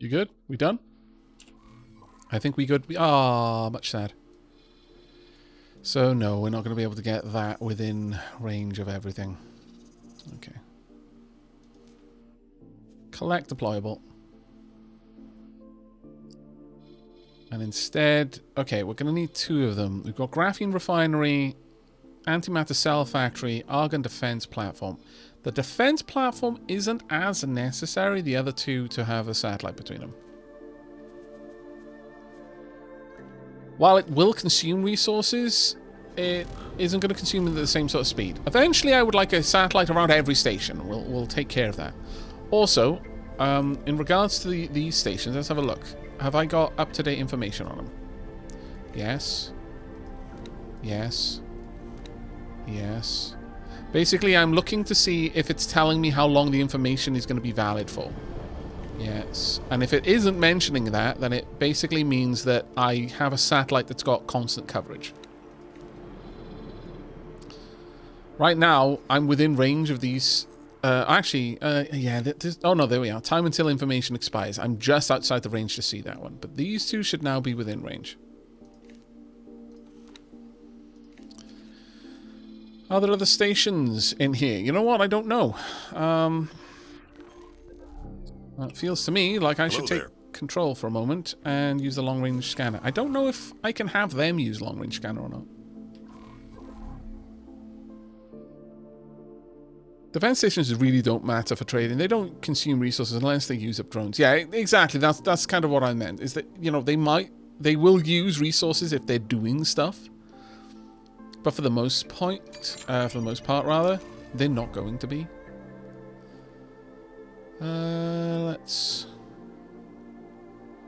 You good? We done? I think we good. Much sad. So no, we're not going to be able to get that within range of everything. Okay. Collect deployable. And instead, okay, we're going to need 2 of them. We've got graphene refinery, antimatter cell factory, argon defense platform. The defense platform isn't as necessary, the other 2 to have a satellite between them. While it will consume resources, it isn't going to consume them at the same sort of speed. Eventually, I would like a satellite around every station. We'll take care of that. Also, in regards to these stations, let's have a look. Have I got up-to-date information on them? Yes. Yes. Yes. Basically, I'm looking to see if it's telling me how long the information is going to be valid for. Yes. And if it isn't mentioning that, then it basically means that I have a satellite that's got constant coverage. Right now, I'm within range of these... yeah, oh no, there we are. Time until information expires. I'm just outside the range to see that one. But these 2 should now be within range. Are there other stations in here? You know what? I don't know. It feels to me like I should take control for a moment and use the long-range scanner. I don't know if I can have them use long-range scanner or not. Defense stations really don't matter for trading. They don't consume resources unless they use up drones. Yeah, exactly. That's kind of what I meant. Is that, you know, they will use resources if they're doing stuff. But for the most part, they're not going to be. Let's...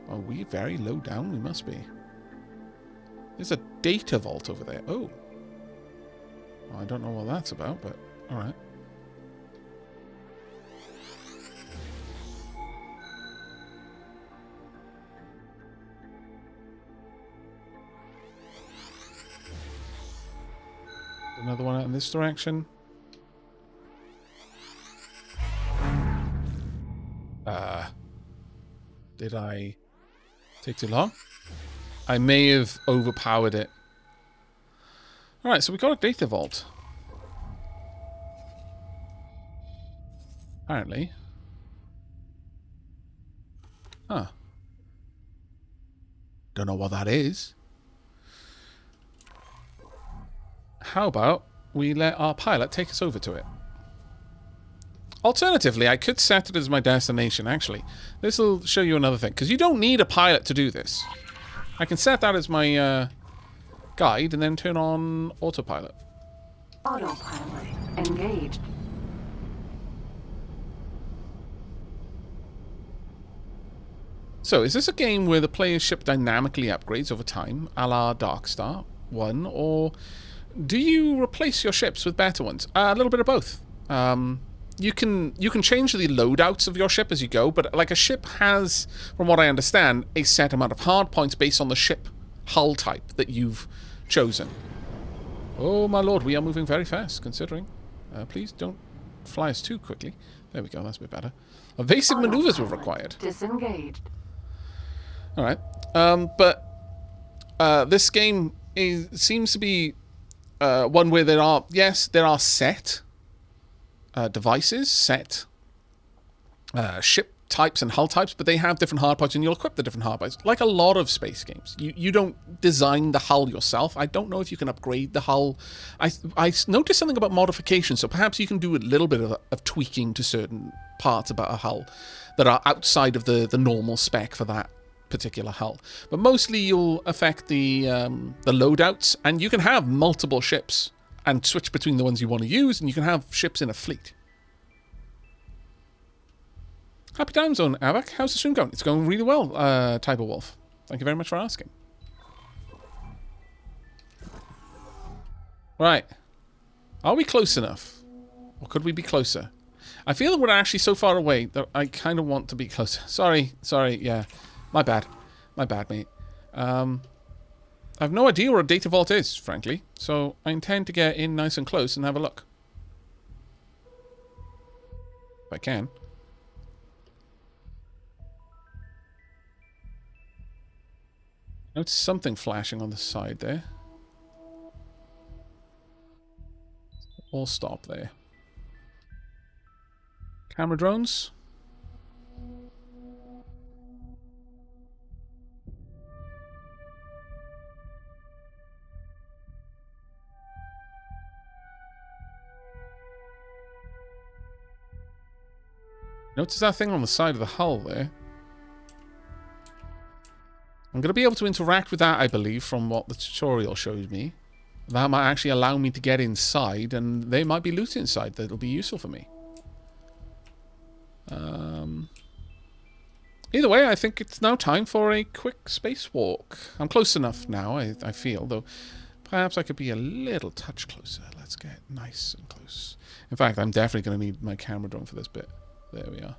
Are we very low down? We must be. There's a data vault over there. Oh. Well, I don't know what that's about, but alright. Another one out in this direction. Did I take too long? I may have overpowered it. Alright, so we got a data vault. Apparently. Huh. Don't know what that is. How about we let our pilot take us over to it? Alternatively, I could set it as my destination, actually. This will show you another thing, because you don't need a pilot to do this. I can set that as my guide and then turn on autopilot. Autopilot engaged. So, is this a game where the player's ship dynamically upgrades over time, a la Darkstar 1, or do you replace your ships with better ones? A little bit of both. You can change the loadouts of your ship as you go, but like a ship has, from what I understand, a set amount of hard points based on the ship hull type that you've chosen. Oh my lord, we are moving very fast, considering. Please don't fly us too quickly. There we go, that's a bit better. Evasive maneuvers were required. Disengaged. Alright. This game seems to be one where there are set devices, set ship types and hull types, but they have different hard points and you'll equip the different hard points. Like a lot of space games. You don't design the hull yourself. I don't know if you can upgrade the hull. I noticed something about modification, so perhaps you can do a little bit of tweaking to certain parts about a hull that are outside of the normal spec for that particular hull. But mostly you'll affect the loadouts, and you can have multiple ships and switch between the ones you want to use, and you can have ships in a fleet. Happy time zone, Aavak. How's the stream going? It's going really well, Tiber Wolf. Thank you very much for asking. Right. Are we close enough? Or could we be closer? I feel that we're actually so far away that I kind of want to be closer. Sorry, yeah. My bad, mate. I have no idea where a data vault is, frankly, so I intend to get in nice and close and have a look. If I can. Notice something flashing on the side there. All stop there. Camera drones. Notice that thing on the side of the hull there. I'm going to be able to interact with that, I believe, from what the tutorial shows me. That might actually allow me to get inside, and they might be loot inside that'll be useful for me. Either way, I think it's now time for a quick spacewalk. I'm close enough now, I feel, though perhaps I could be a little touch closer. Let's get nice and close. In fact, I'm definitely going to need my camera drone for this bit. There we are.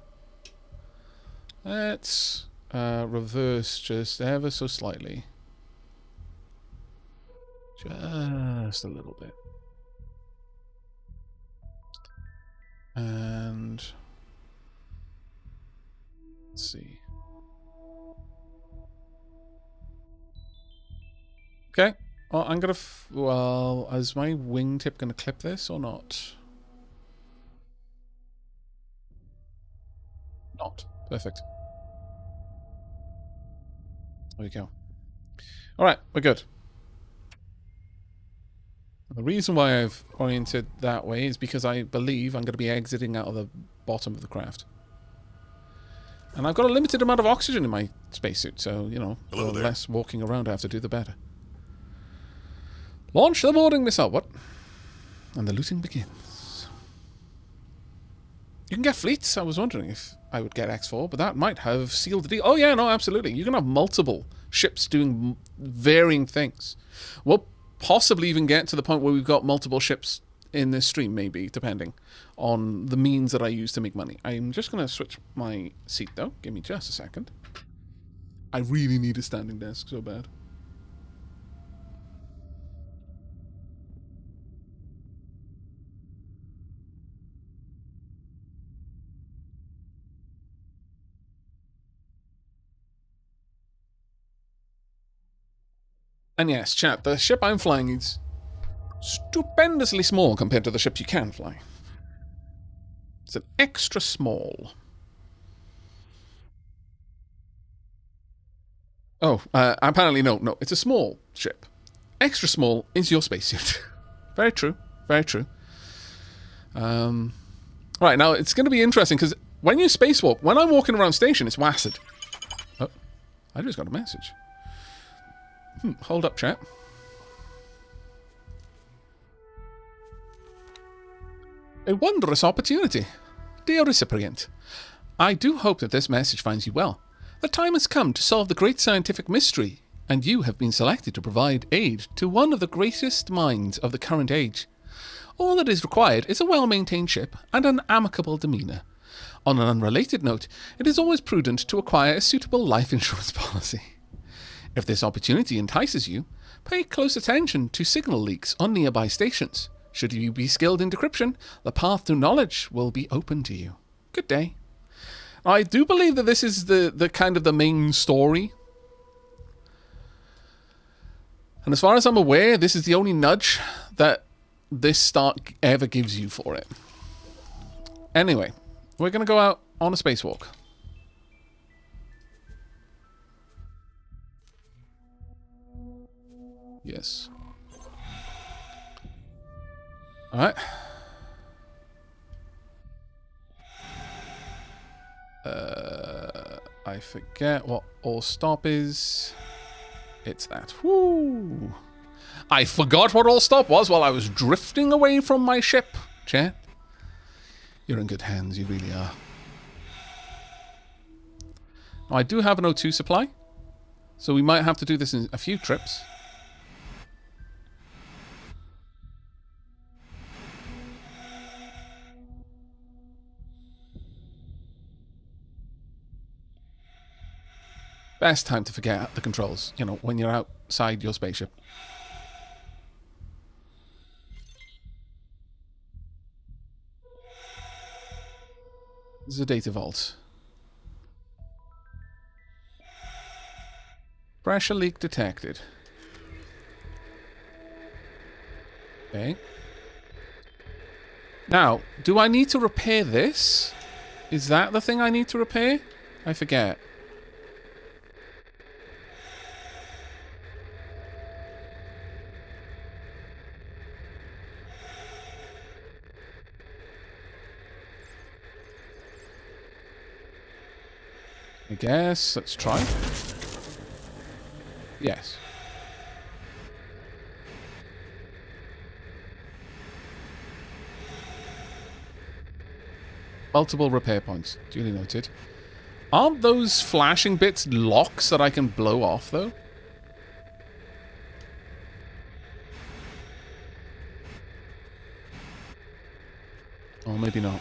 Let's reverse just ever so slightly. Just a little bit. And let's see. Okay. Well, I'm gonna. Well, is my wingtip gonna clip this or not? Not. Perfect. There we go. All right, we're good. The reason why I've oriented that way is because I believe I'm going to be exiting out of the bottom of the craft. And I've got a limited amount of oxygen in my spacesuit, so, you know, the less walking around I have to do, the better. Launch the boarding missile, what? And the looting begins. You can get fleets. I was wondering if I would get X4, but that might have sealed the deal. Oh, yeah, no, absolutely. You can have multiple ships doing varying things. We'll possibly even get to the point where we've got multiple ships in this stream, maybe, depending on the means that I use to make money. I'm just going to switch my seat, though. Give me just a second. I really need a standing desk so bad. And yes, chat, the ship I'm flying is stupendously small compared to the ships you can fly. It's an extra small. Oh, apparently no, it's a small ship. Extra small is your spacesuit. Very true, very true. Right, now it's going to be interesting because when you spacewalk, when I'm walking around station, it's WASD. Oh, I just got a message. Hold up, chat. A wondrous opportunity. Dear recipient, I do hope that this message finds you well. The time has come to solve the great scientific mystery, and you have been selected to provide aid to one of the greatest minds of the current age. All that is required is a well-maintained ship and an amicable demeanour. On an unrelated note, it is always prudent to acquire a suitable life insurance policy. If this opportunity entices you, pay close attention to signal leaks on nearby stations. Should you be skilled in decryption, the path to knowledge will be open to you. Good day. I do believe that this is the kind of the main story. And as far as I'm aware, this is the only nudge that this start ever gives you for it. Anyway, we're going to go out on a spacewalk. Yes. Alright. I forget what all stop is. It's that. Woo! I forgot what all stop was while I was drifting away from my ship. Chat. You're in good hands, you really are. Now, I do have an O2 supply, so we might have to do this in a few trips. Best time to forget the controls, you know, when you're outside your spaceship. This is a data vault. Pressure leak detected. Okay. Now, do I need to repair this? Is that the thing I need to repair? I forget. I guess. Let's try. Yes. Multiple repair points. Duly noted. Aren't those flashing bits locks that I can blow off, though? Or maybe not.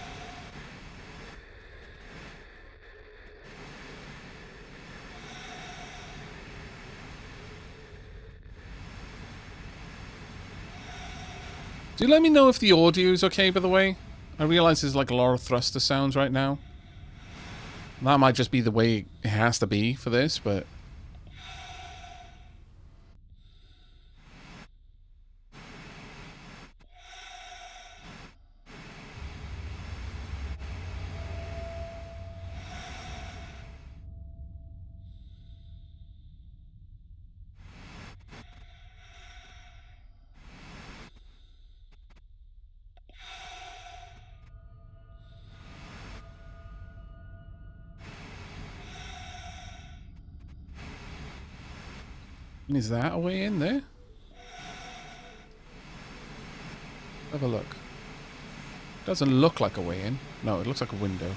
Do let me know if the audio is okay, by the way. I realize there's like a lot of thruster sounds right now. That might just be the way it has to be for this, but... Is that a way in there? Have a look. Doesn't look like a way in. No, it looks like a window.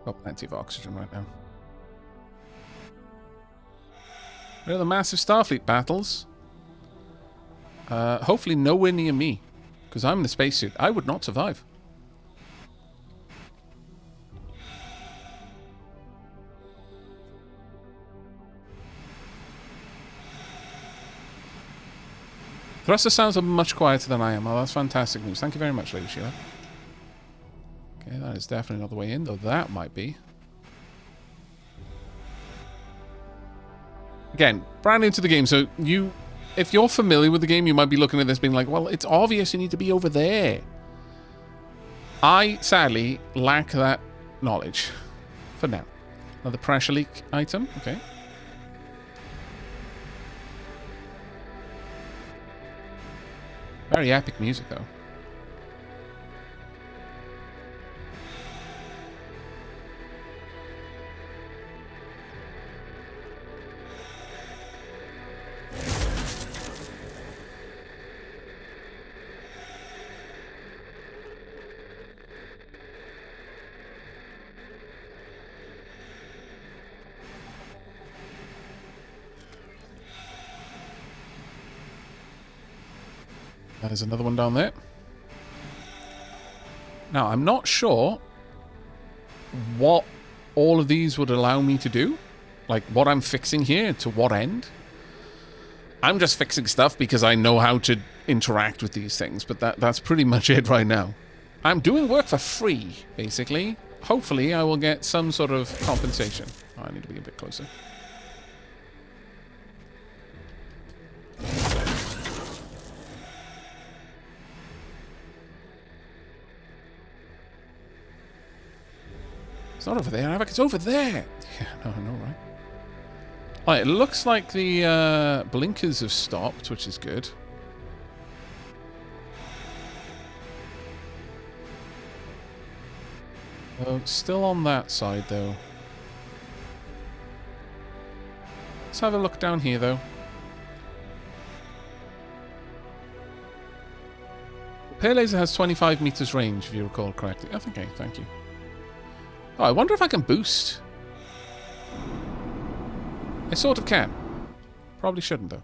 Got plenty of oxygen right now. Where are the massive Starfleet battles? Hopefully nowhere near me. Because I'm in the spacesuit. I would not survive. Thruster sounds are much quieter than I am. Oh, that's fantastic news. Thank you very much, Lady Sheila. Okay, that is definitely not the way in, though that might be. Again, brand new to the game, so you... If you're familiar with the game, you might be looking at this being like, well, it's obvious you need to be over there. I, sadly, lack that knowledge. For now. Another pressure leak item. Okay. Very epic music, though. There's another one down there. Now, I'm not sure what all of these would allow me to do. Like, what I'm fixing here, to what end. I'm just fixing stuff because I know how to interact with these things, but that's pretty much it right now. I'm doing work for free, basically. Hopefully, I will get some sort of compensation. Oh, I need to be a bit closer. It's not over there, Aavak. It's over there. Yeah, no, I know, right? Alright, it looks like the blinkers have stopped, which is good. Oh, still on that side, though. Let's have a look down here, though. The Pear laser has 25 meters range, if you recall correctly. Oh, okay, thank you. Oh, I wonder if I can boost. I sort of can. Probably shouldn't, though.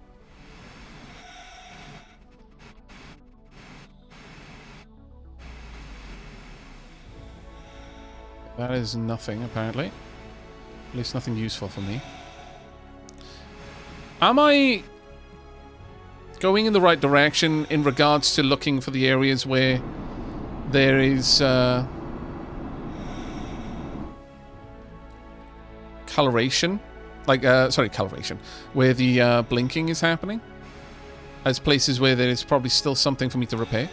That is nothing, apparently. At least nothing useful for me. Am I going in the right direction in regards to looking for the areas where there is coloration. Like, sorry, coloration. Where the blinking is happening. As places where there is probably still something for me to repair.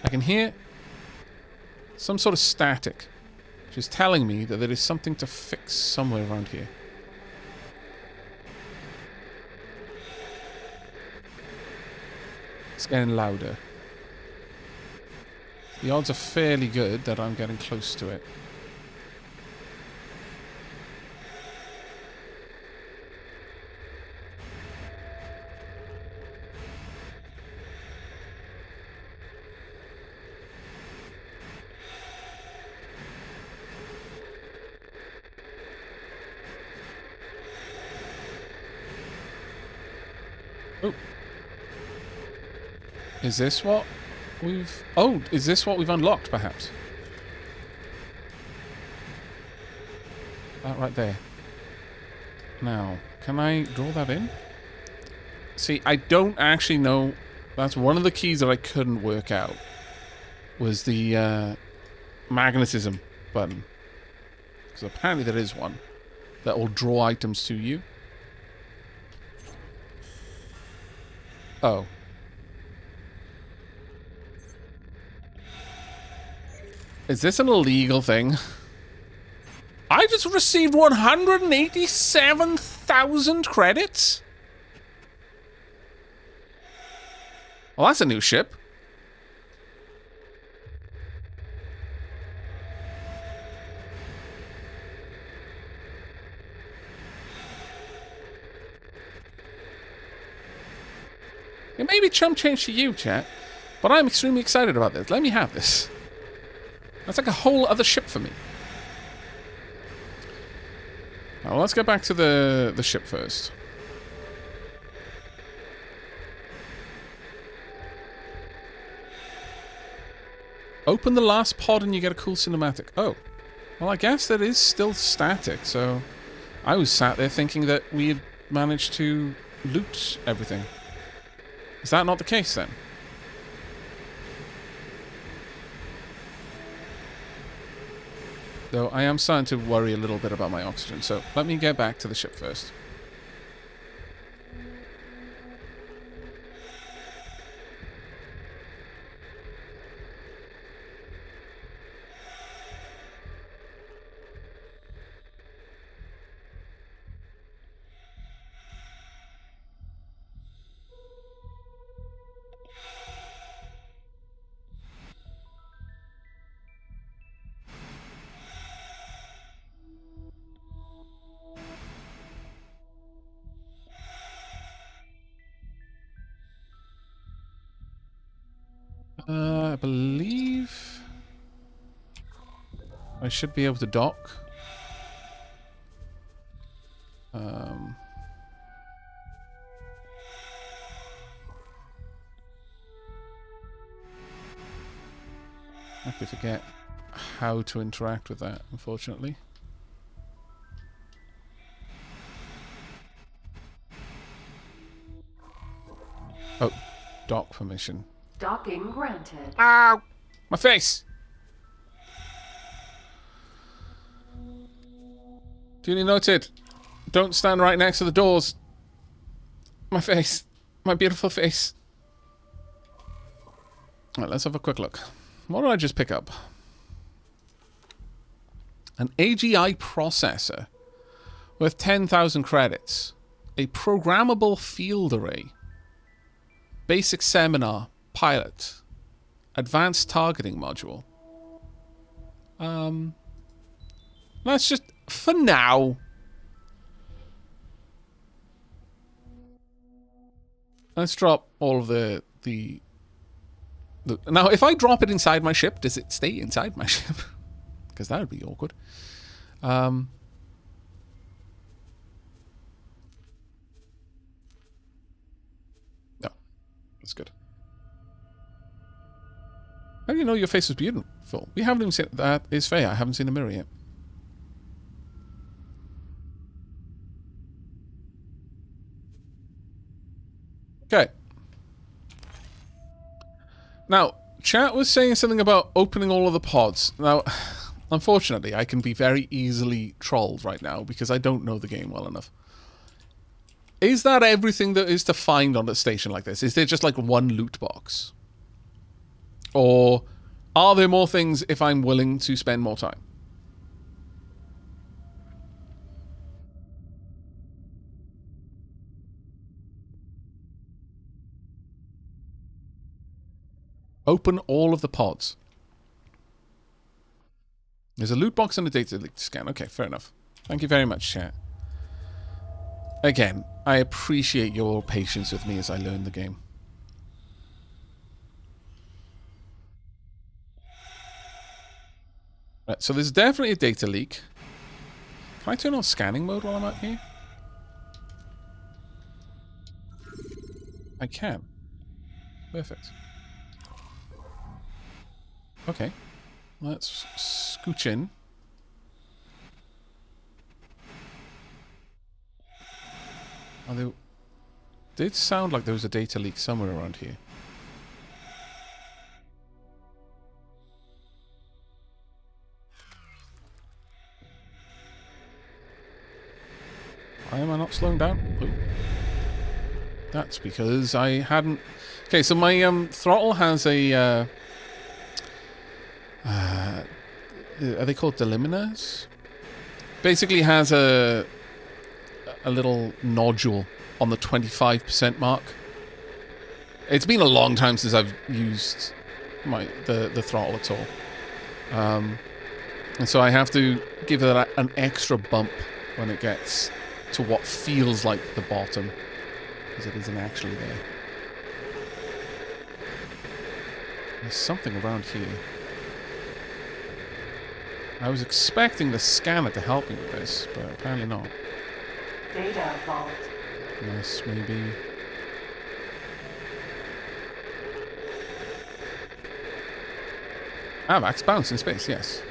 I can hear some sort of static, which is telling me that there is something to fix somewhere around here. It's getting louder. The odds are fairly good that I'm getting close to it. Oh. Is this what we've... Oh, is this what we've unlocked, perhaps? That right there. Now, can I draw that in? See, I don't actually know... That's one of the keys that I couldn't work out. Was the magnetism button. Because apparently there is one. That will draw items to you. Oh. Is this an illegal thing? I just received 187,000 credits? Well, that's a new ship. It may be chump change to you, chat, but I'm extremely excited about this. Let me have this. That's like a whole other ship for me. Now, let's get back to the ship first. Open the last pod and you get a cool cinematic. Oh. Well, I guess that is still static, so... I was sat there thinking that we had managed to loot everything. Is that not the case, then? Though I am starting to worry a little bit about my oxygen, so let me get back to the ship first. I believe I should be able to dock. I have to forget how to interact with that, unfortunately. Oh, dock permission. Docking granted. Ow! My face! Duly noted. Don't stand right next to the doors. My face. My beautiful face. Alright, let's have a quick look. What did I just pick up? An AGI processor worth 10,000 credits. A programmable field array. Basic seminar. Pilot. Advanced targeting module. Let's just... For now. Let's drop all of the... Now, if I drop it inside my ship, does it stay inside my ship? Because that would be awkward. No. That's good. How do you know your face was beautiful? We haven't even seen that. Is fair. I haven't seen the mirror yet. Okay. Now, chat was saying something about opening all of the pods. Now, unfortunately, I can be very easily trolled right now because I don't know the game well enough. Is that everything that is to find on a station like this? Is there just like one loot box? Or are there more things if I'm willing to spend more time? Open all of the pods. There's a loot box and a data leak to scan. Okay, fair enough. Thank you very much, chat. Again, I appreciate your patience with me as I learn the game. Right, so there's definitely a data leak. Can I turn on scanning mode while I'm out here? I can. Perfect. Okay. Let's scooch in. Although, did sound like there was a data leak somewhere around here. Why am I not slowing down? Oh. That's because I hadn't... Okay, so my throttle has a... are they called delimiters? Basically has a little nodule on the 25% mark. It's been a long time since I've used the throttle at all. And so I have to give it an extra bump when it gets to what feels like the bottom, because it isn't actually there. There's something around here. I was expecting the scanner to help me with this, but apparently not. Data vault. Yes, maybe. Aavak's bounce in space, yes.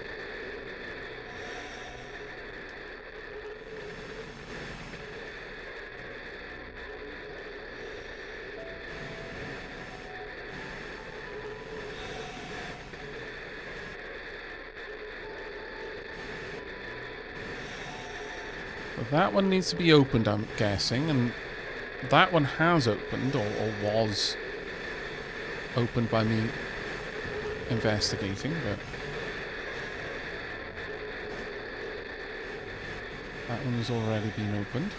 That one needs to be opened, I'm guessing, and that one has opened, or was opened by me investigating, but that one has already been opened.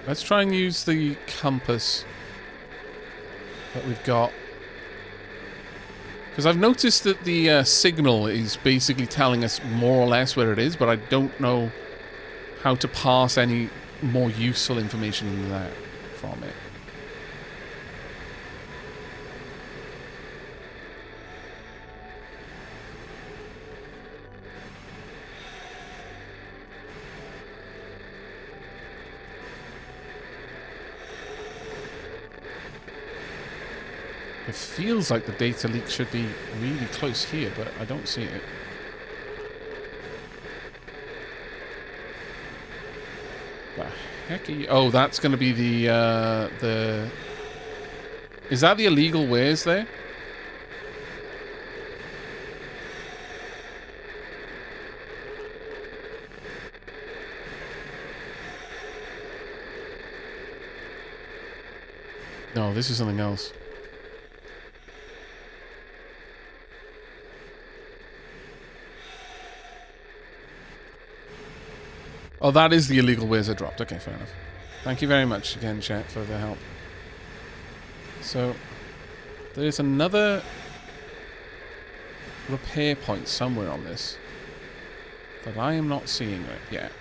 Let's try and use the compass that we've got. Because I've noticed that the signal is basically telling us more or less where it is, but I don't know how to pass any more useful information than that from it. It feels like the data leak should be really close here, but I don't see it. The heck are you? Oh, that's going to be the... Is that the illegal wares there? No, this is something else. Oh, that is the illegal wares I dropped. Okay, fair enough. Thank you very much again, chat, for the help. So, there's another repair point somewhere on this that I am not seeing right yet.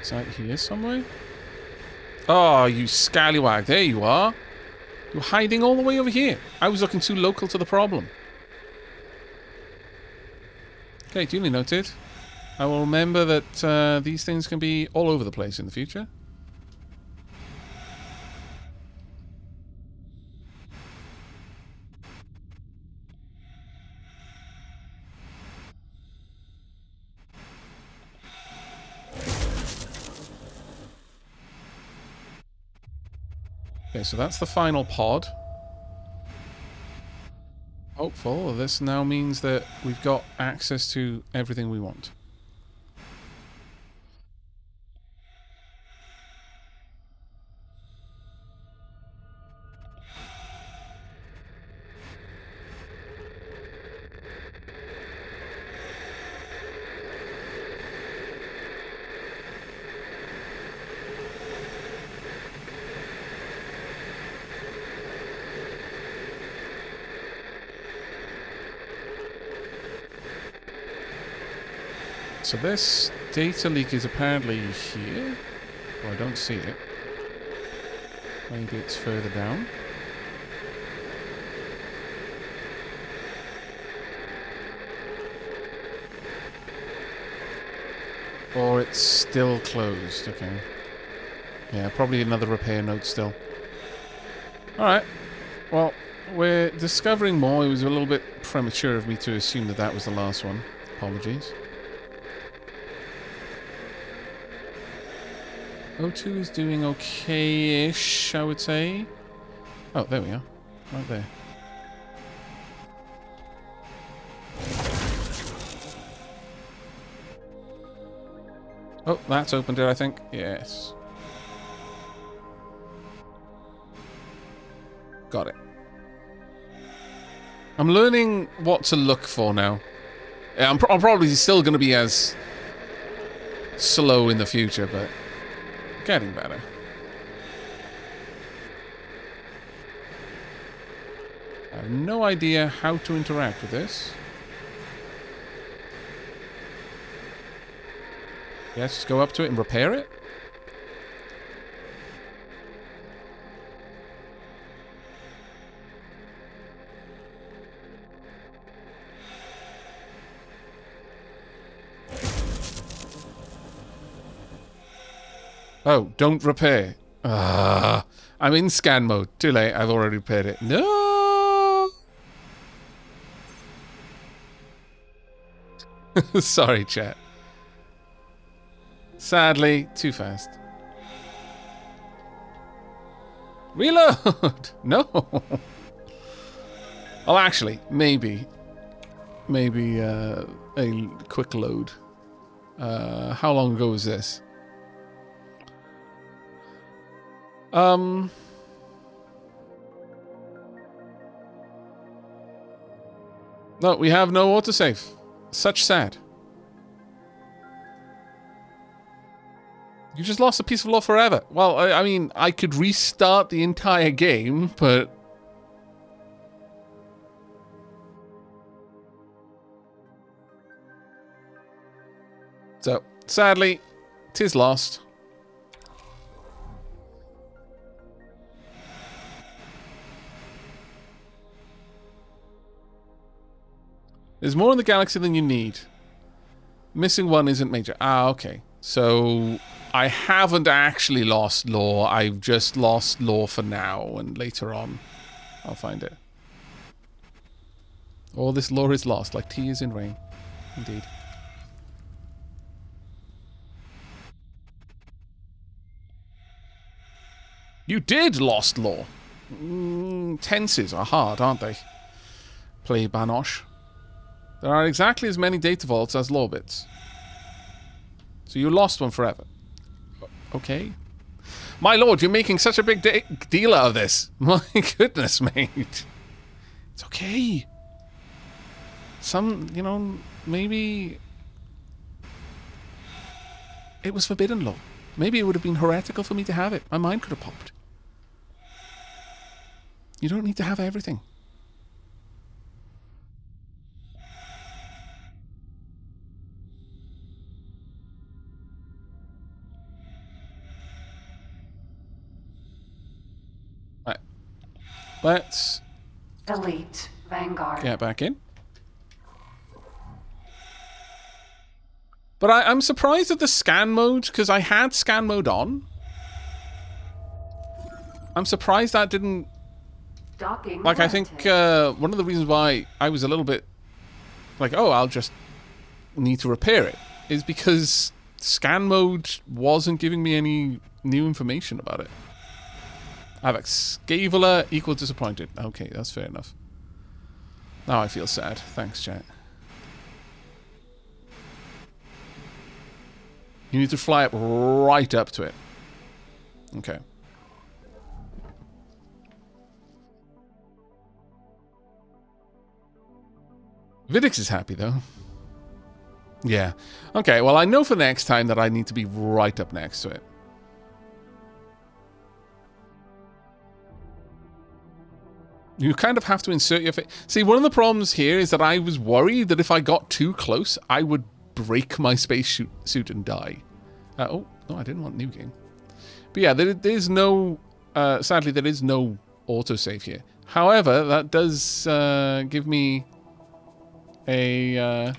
It's out here somewhere. Oh, you scallywag. There you are. You're hiding all the way over here. I was looking too local to the problem. Okay, duly noted. I will remember that these things can be all over the place in the future. Okay, so that's the final pod. Hopeful. This now means that we've got access to everything we want. So this data leak is apparently here. Well, I don't see it. Maybe it's further down. Or it's still closed. Okay. Yeah, probably another repair note still. Alright. Well, we're discovering more. It was a little bit premature of me to assume that that was the last one. Apologies. O2 is doing okay-ish, I would say. Oh, there we are. Right there. Oh, that's opened it, I think. Yes. Got it. I'm learning what to look for now. Yeah, I'm probably still going to be as slow in the future, but getting better. I have no idea how to interact with this. Yes, just go up to it and repair it. Oh, don't repair. I'm in scan mode. Too late. I've already repaired it. No! Sorry, chat. Sadly, too fast. Reload! No! Well, actually, maybe. Maybe a quick load. How long ago was this? No, we have no autosave. Such sad. You just lost a piece of lore forever. Well, I mean, I could restart the entire game, but... So, sadly, 'tis lost. There's more in the galaxy than you need. Missing one isn't major. Ah, okay. So, I haven't actually lost lore. I've just lost lore for now, and later on, I'll find it. All this lore is lost, like tears in rain. Indeed. You did lost lore. Tenses are hard, aren't they? Play Banosh. There are exactly as many data vaults as lore bits. So you lost one forever. Okay. My lord, you're making such a big deal out of this. My goodness, mate. It's okay. Some, you know, maybe... It was forbidden lore. Maybe it would have been heretical for me to have it. My mind could have popped. You don't need to have everything. Let's Elite Vanguard. get back in. But I'm surprised at the scan mode, because I had scan mode on. I'm surprised that didn't... Docking Like, I think one of the reasons why I was a little bit like, oh, I'll just need to repair it, is because scan mode wasn't giving me any new information about it. Aavak, Scaveler equal disappointed. Okay, that's fair enough. Now I feel sad. Thanks, chat. You need to fly up right up to it. Okay. Vidix is happy, though. Yeah. Okay, well, I know for next time that I need to be right up next to it. You kind of have to insert your face. See, one of the problems here is that I was worried that if I got too close, I would break my space suit and die. Oh, no, I didn't want nuking. But yeah, there's no... sadly, there is no autosave here. However, that does give me a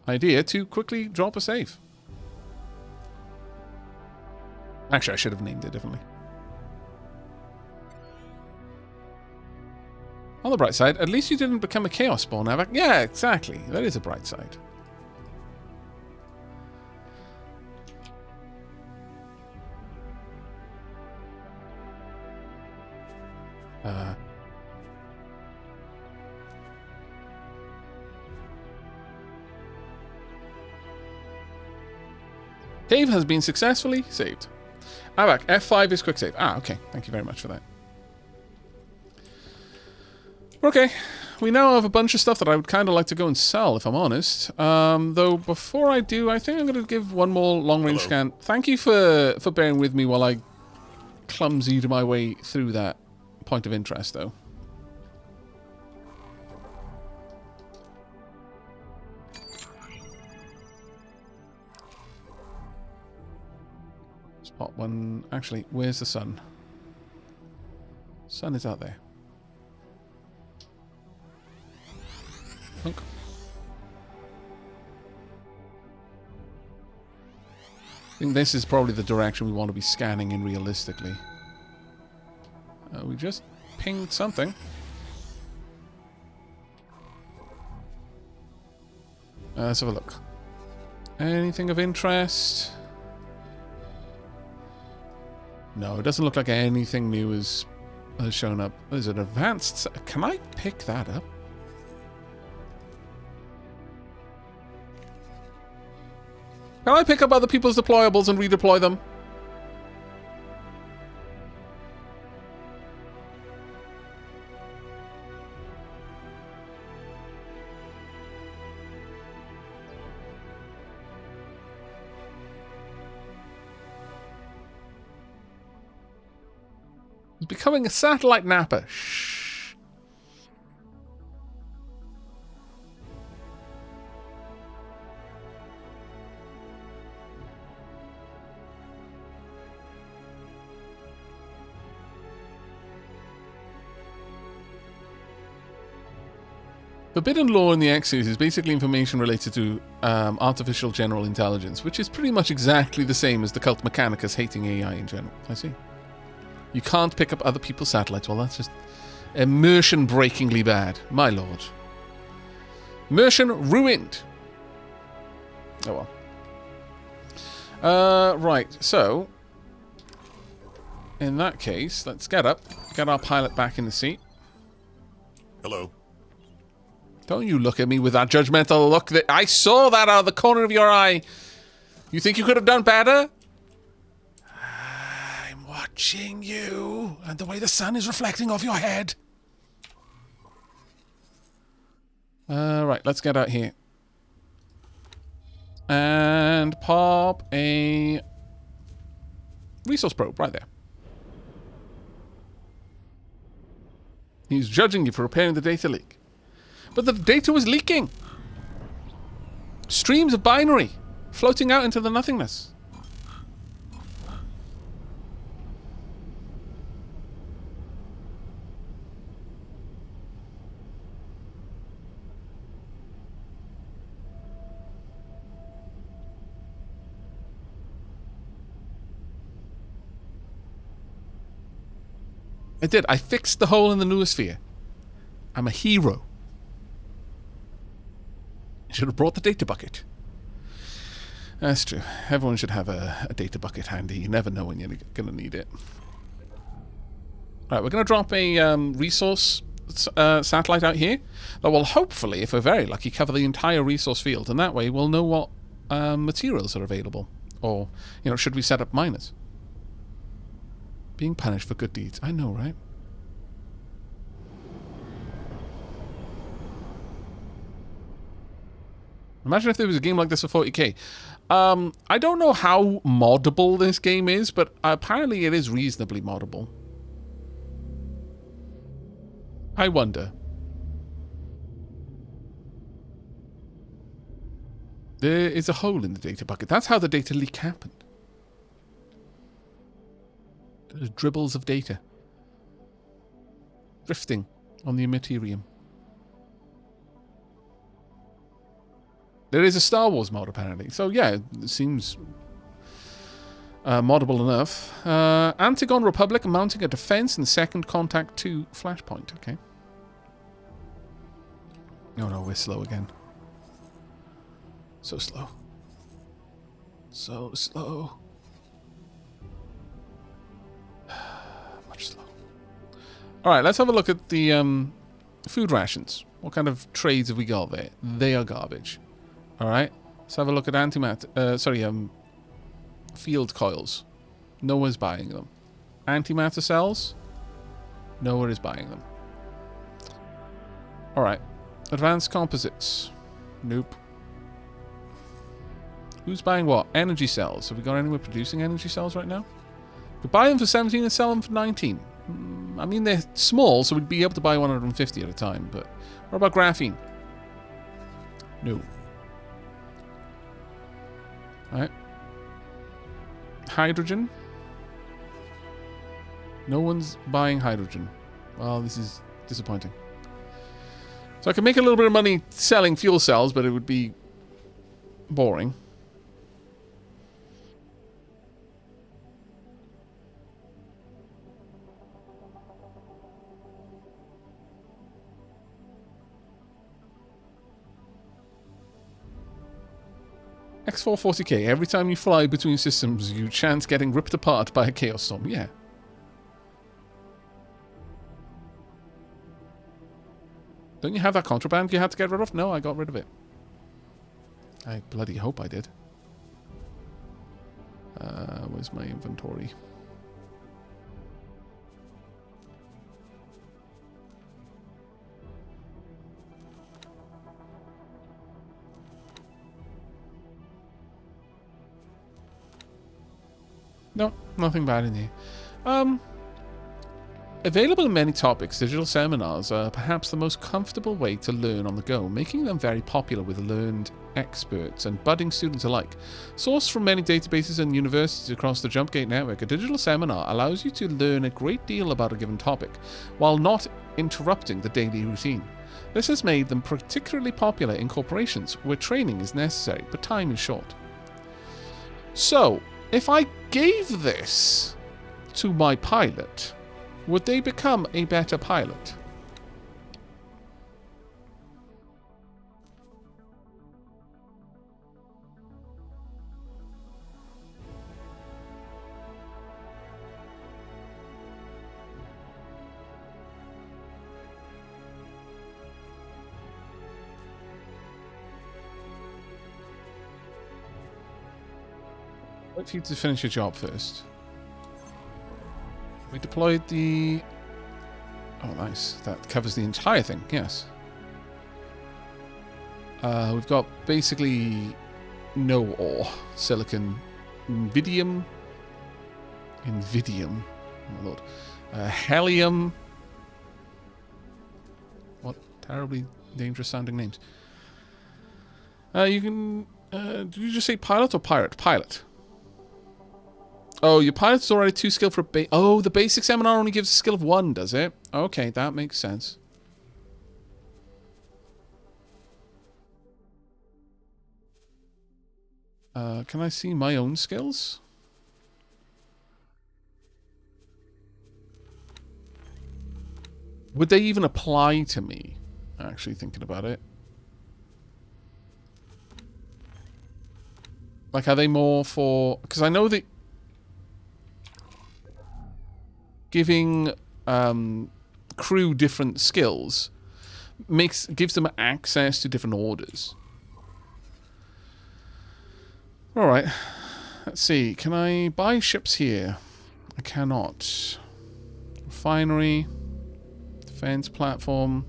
idea to quickly drop a save. Actually, I should have named it differently. On the bright side, at least you didn't become a chaos spawn, Aavak. Yeah, exactly. That is a bright side. Cave has been successfully saved. Aavak, F5 is quick save. Ah, okay. Thank you very much for that. Okay, we now have a bunch of stuff that I would kind of like to go and sell, if I'm honest. Though, before I do, I think I'm going to give one more long-range scan. Thank you for bearing with me while I clumsied my way through that point of interest, though. Spot one. Actually, where's the sun? Sun is out there. Honk. I think this is probably the direction we want to be scanning in realistically. We just pinged something. Let's have a look. Anything of interest? No, it doesn't look like anything new has shown up. There's an advanced... Can I pick that up? Can I pick up other people's deployables and redeploy them? It's becoming a satellite napper. Shh. Forbidden lore in the X series is basically information related to artificial general intelligence, which is pretty much exactly the same as the cult Mechanicus hating AI in general. I see. You can't pick up other people's satellites. Well, that's just immersion-breakingly bad. My lord. Immersion ruined. Oh well. Right, so... in that case, let's get up. Get our pilot back in the seat. Hello. Don't you look at me with that judgmental look. That I saw that out of the corner of your eye. You think you could have done better? I'm watching you. And the way the sun is reflecting off your head. Right, let's get out here. And pop a resource probe right there. He's judging you for repairing the data leak. But the data was leaking. Streams of binary floating out into the nothingness. I did. I fixed the hole in the noosphere. I'm a hero. Should have brought the data bucket. That's true. Everyone should have a data bucket handy. You never know when you're going to need it. Alright, we're going to drop a resource satellite out here that will hopefully, if we're very lucky, cover the entire resource field. And that way we'll know what materials are available. Or, you know, should we set up miners? Being punished for good deeds. I know, right? Imagine if there was a game like this for 40k. I don't know how moddable this game is, but apparently it is reasonably moddable. I wonder. There is a hole in the data bucket. That's how the data leak happened. There's dribbles of data. Drifting on the Immaterium. There is a Star Wars mod, apparently. So, yeah, it seems moddable enough. Antigon Republic mounting a defense in Second Contact 2 Flashpoint. Okay. Oh, no, we're slow again. So slow. So slow. Much slow. Alright, let's have a look at the food rations. What kind of trades have we got there? They are garbage. Alright, let's have a look at field coils. Nobody's buying them. Antimatter cells? Nobody is buying them. Alright. Advanced composites. Nope. Who's buying what? Energy cells. Have we got anyone producing energy cells right now? We could buy them for 17 and sell them for 19. I mean, they're small, so we'd be able to buy 150 at a time, but what about graphene? No. Alright. Hydrogen. No one's buying hydrogen. Well, this is disappointing. So I can make a little bit of money selling fuel cells, but it would be boring. X440K. Every time you fly between systems, you chance getting ripped apart by a chaos storm. Yeah. Don't you have that contraband you had to get rid of? No, I got rid of it. I bloody hope I did. Where's my inventory? No, nothing bad in here. Available in many topics, digital seminars are perhaps the most comfortable way to learn on the go, making them very popular with learned experts and budding students alike. Sourced from many databases and universities across the JumpGate network, a digital seminar allows you to learn a great deal about a given topic, while not interrupting the daily routine. This has made them particularly popular in corporations, where training is necessary, but time is short. So, if I gave this to my pilot, would they become a better pilot? Wait for you to finish your job first. We deployed the... Oh, nice. That covers the entire thing, yes. We've got basically no ore. Silicon. Invidium. Oh, my lord. Helium. What terribly dangerous sounding names. You can... did you just say pilot or pirate? Pilot. Oh, your pilot's already too skilled for a oh, the basic seminar only gives a skill of 1, does it? Okay, that makes sense. Can I see my own skills? Would they even apply to me? Actually thinking about it. Like, are they more for... Because I know that giving crew different skills gives them access to different orders. Alright. Let's see. Can I buy ships here? I cannot. Refinery. Defense platform.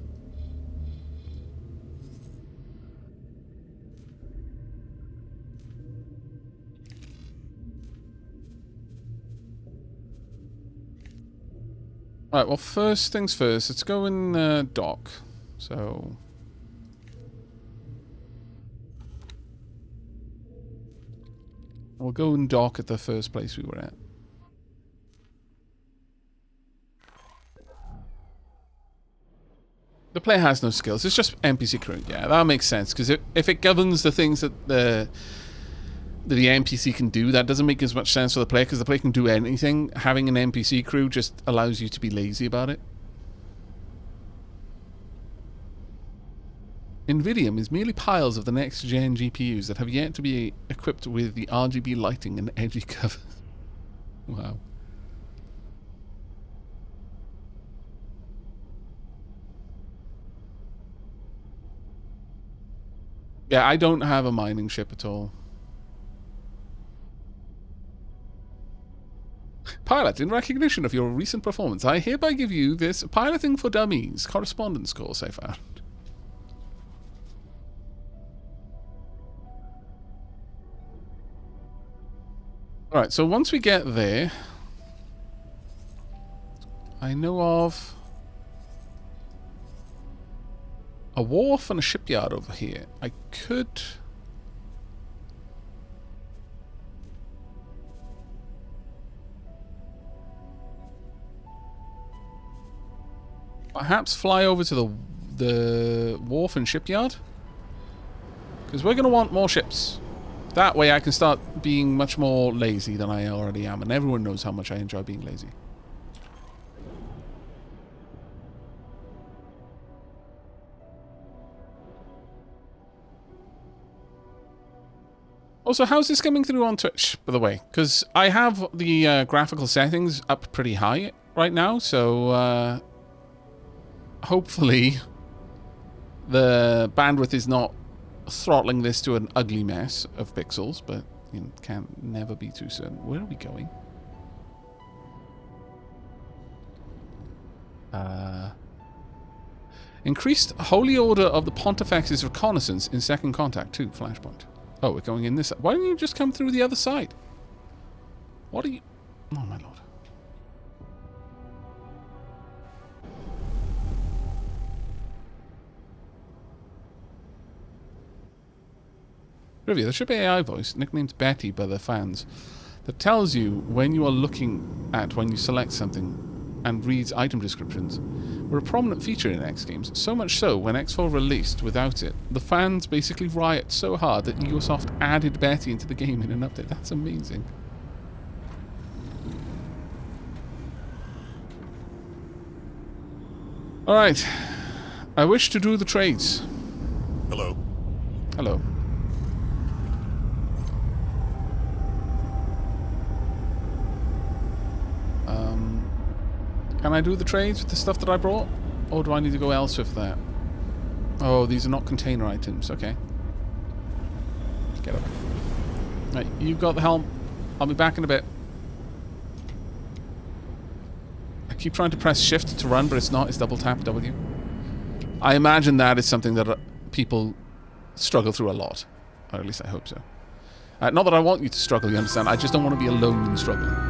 Alright, well, first things first. Let's go in dock. So... We'll go and dock at the first place we were at. The player has no skills. It's just NPC crew. Yeah, that makes sense. Because if it governs the things that the NPC can do, that doesn't make as much sense for the player, because the player can do anything. Having an NPC crew just allows you to be lazy about it. Nvidium is merely piles of the next-gen GPUs that have yet to be equipped with the RGB lighting and edgy cover. Wow. Yeah, I don't have a mining ship at all. Pilot, in recognition of your recent performance, I hereby give you this Piloting for Dummies correspondence course I found. Alright, so once we get there, I know of a wharf and a shipyard over here. I could... perhaps fly over to the wharf and shipyard? Because we're going to want more ships. That way I can start being much more lazy than I already am. And everyone knows how much I enjoy being lazy. Also, how's this coming through on Twitch, by the way? Because I have the graphical settings up pretty high right now. So hopefully the bandwidth is not throttling this to an ugly mess of pixels, but you can never be too certain. Where are we going? Increased Holy Order of the Pontifex's reconnaissance in second contact. 2 flashpoint. Oh, we're going in this. Why don't you just come through the other side? What are you... Oh, my lord. Trivia, the ship AI voice, nicknamed Betty by the fans, that tells you when you are looking at when you select something and reads item descriptions, were a prominent feature in X Games, so much so when X4 released without it, the fans basically riot so hard that Ubisoft added Betty into the game in an update. That's amazing. Alright. I wish to do the trades. Hello. Hello. Can I do the trades with the stuff that I brought? Or do I need to go elsewhere for that? Oh, these are not container items. Okay. Get up. Right, you've got the helm. I'll be back in a bit. I keep trying to press shift to run, but it's not. It's double tap W. I imagine that is something that people struggle through a lot. Or at least I hope so. Not that I want you to struggle, you understand. I just don't want to be alone in struggling.